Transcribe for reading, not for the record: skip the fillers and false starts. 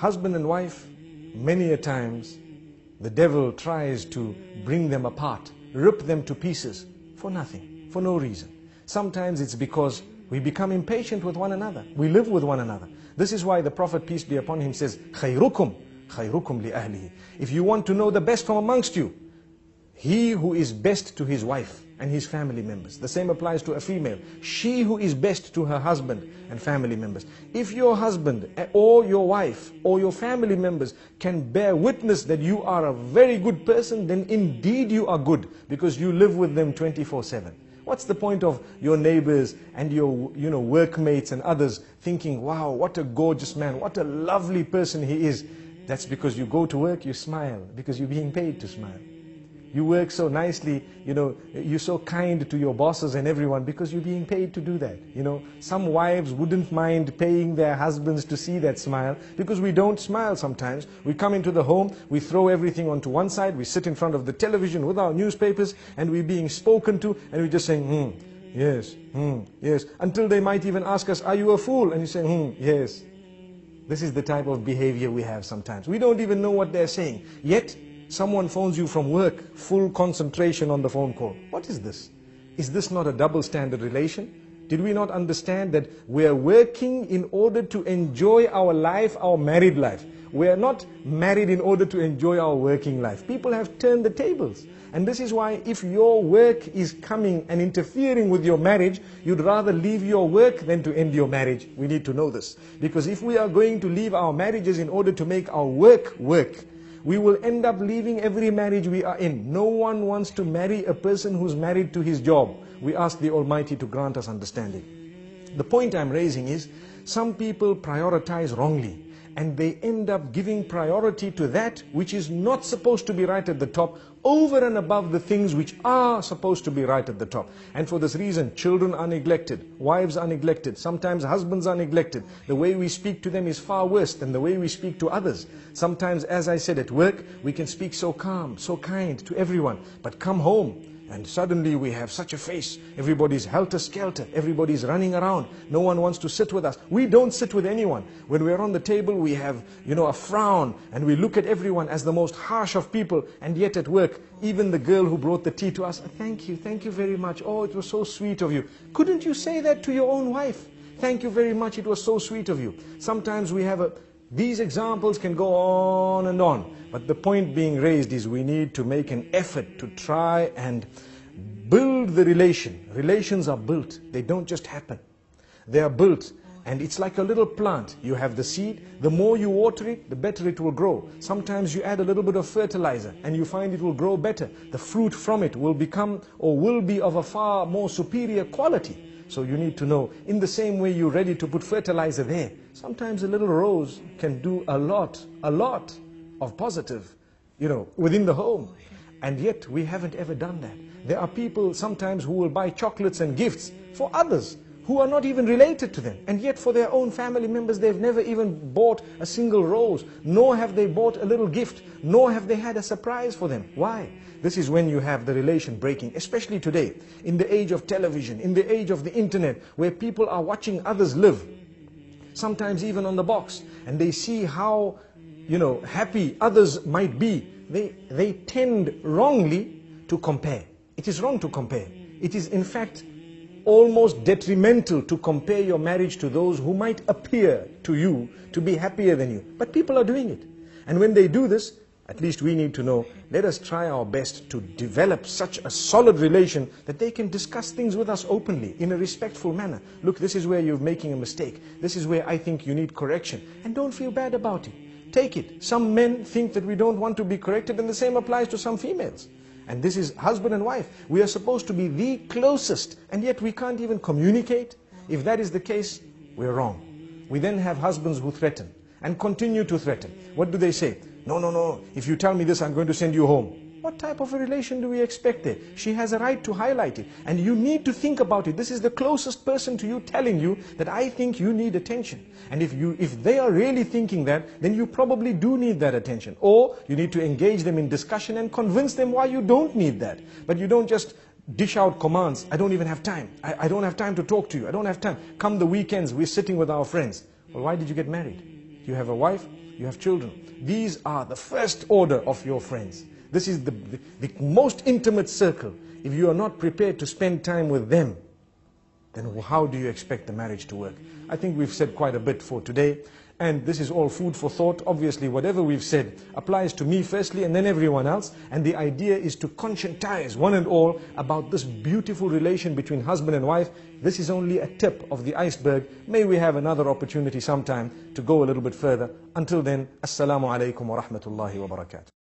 Husband and wife, many a times, the devil tries to bring them apart, rip them to pieces for nothing, for no reason. Sometimes it's because we become impatient with one another. We live with one another. This is why the Prophet, peace be upon him, says, خَيْرُكُمْ خَيْرُكُمْ لِأَهْلِهِ. If you want to know the best from amongst you, he who is best to his wife and his family members. The same applies to a female. She who is best to her husband and family members. If your husband or your wife or your family members can bear witness that you are a very good person, then indeed you are good, because you live with them 24/7. What's the point of your neighbors and your workmates and others thinking, wow, what a gorgeous man, what a lovely person he is? That's because you go to work, you smile, because you're being paid to smile. You work so nicely, you're so kind to your bosses and everyone because you're being paid to do that. Some wives wouldn't mind paying their husbands to see that smile, because we don't smile sometimes. We come into the home, we throw everything onto one side, we sit in front of the television with our newspapers, and we're being spoken to, and we're just saying, yes, yes, until they might even ask us, are you a fool? And you say, yes. This is the type of behavior we have sometimes. We don't even know what they're saying. Yet, someone phones you from work, full concentration on the phone call. What is this? Is this not a double standard relation? Did we not understand that we are working in order to enjoy our life, our married life? We are not married in order to enjoy our working life. People have turned the tables. And this is why if your work is coming and interfering with your marriage, you'd rather leave your work than to end your marriage. We need to know this. Because if we are going to leave our marriages in order to make our work work, we will end up leaving every marriage we are in. No one wants to marry a person who's married to his job. We ask the Almighty to grant us understanding. The point I'm raising is, some people prioritize wrongly, and they end up giving priority to that which is not supposed to be right at the top, over and above the things which are supposed to be right at the top. And for this reason, children are neglected, wives are neglected, sometimes husbands are neglected. The way we speak to them is far worse than the way we speak to others. Sometimes, as I said, at work, we can speak so calm, so kind to everyone, but come home, and suddenly we have such a face. Everybody's helter-skelter. Everybody's running around. No one wants to sit with us. We don't sit with anyone. When we're on the table, we have, a frown, and we look at everyone as the most harsh of people. And yet at work, even the girl who brought the tea to us, thank you very much. Oh, it was so sweet of you. Couldn't you say that to your own wife? Thank you very much, it was so sweet of you. Sometimes we have these examples can go on and on. But the point being raised is we need to make an effort to try and build the relation. Relations are built. They don't just happen. They are built. And it's like a little plant. You have the seed. The more you water it, the better it will grow. Sometimes you add a little bit of fertilizer and you find it will grow better. The fruit from it will become or will be of a far more superior quality. So you need to know, in the same way you're ready to put fertilizer there, sometimes a little rose can do a lot of positive, within the home. And yet we haven't ever done that. There are people sometimes who will buy chocolates and gifts for others who are not even related to them. And yet for their own family members, they've never even bought a single rose, nor have they bought a little gift, nor have they had a surprise for them. Why? This is when you have the relation breaking, especially today, in the age of television, in the age of the internet, where people are watching others live, sometimes even on the box, and they see how, happy others might be. They tend wrongly to compare. It is wrong to compare. It is in fact almost detrimental to compare your marriage to those who might appear to you to be happier than you. But people are doing it. And when they do this, at least we need to know, let us try our best to develop such a solid relation that they can discuss things with us openly, in a respectful manner. Look, this is where you're making a mistake. This is where I think you need correction. And don't feel bad about it. Take it. Some men think that we don't want to be corrected, and the same applies to some females. And this is husband and wife. We are supposed to be the closest, and yet we can't even communicate. If that is the case, we're wrong. We then have husbands who threaten and continue to threaten. What do they say? No, if you tell me this, I'm going to send you home. What type of a relation do we expect there? She has a right to highlight it. And you need to think about it. This is the closest person to you telling you that I think you need attention. And if they are really thinking that, then you probably do need that attention. Or you need to engage them in discussion and convince them why you don't need that. But you don't just dish out commands. I don't even have time. I don't have time to talk to you. I don't have time. Come the weekends, we're sitting with our friends. Well, why did you get married? You have a wife, you have children. These are the first order of your friends. This is the most intimate circle. If you are not prepared to spend time with them, then how do you expect the marriage to work? I think we've said quite a bit for today, and this is all food for thought. Obviously, whatever we've said applies to me firstly and then everyone else, and the idea is to conscientize one and all about this beautiful relation between husband and wife. This is only a tip of the iceberg. May we have another opportunity sometime to go a little bit further. Until then, Assalamu alaikum wa rahmatullahi wa barakatuh.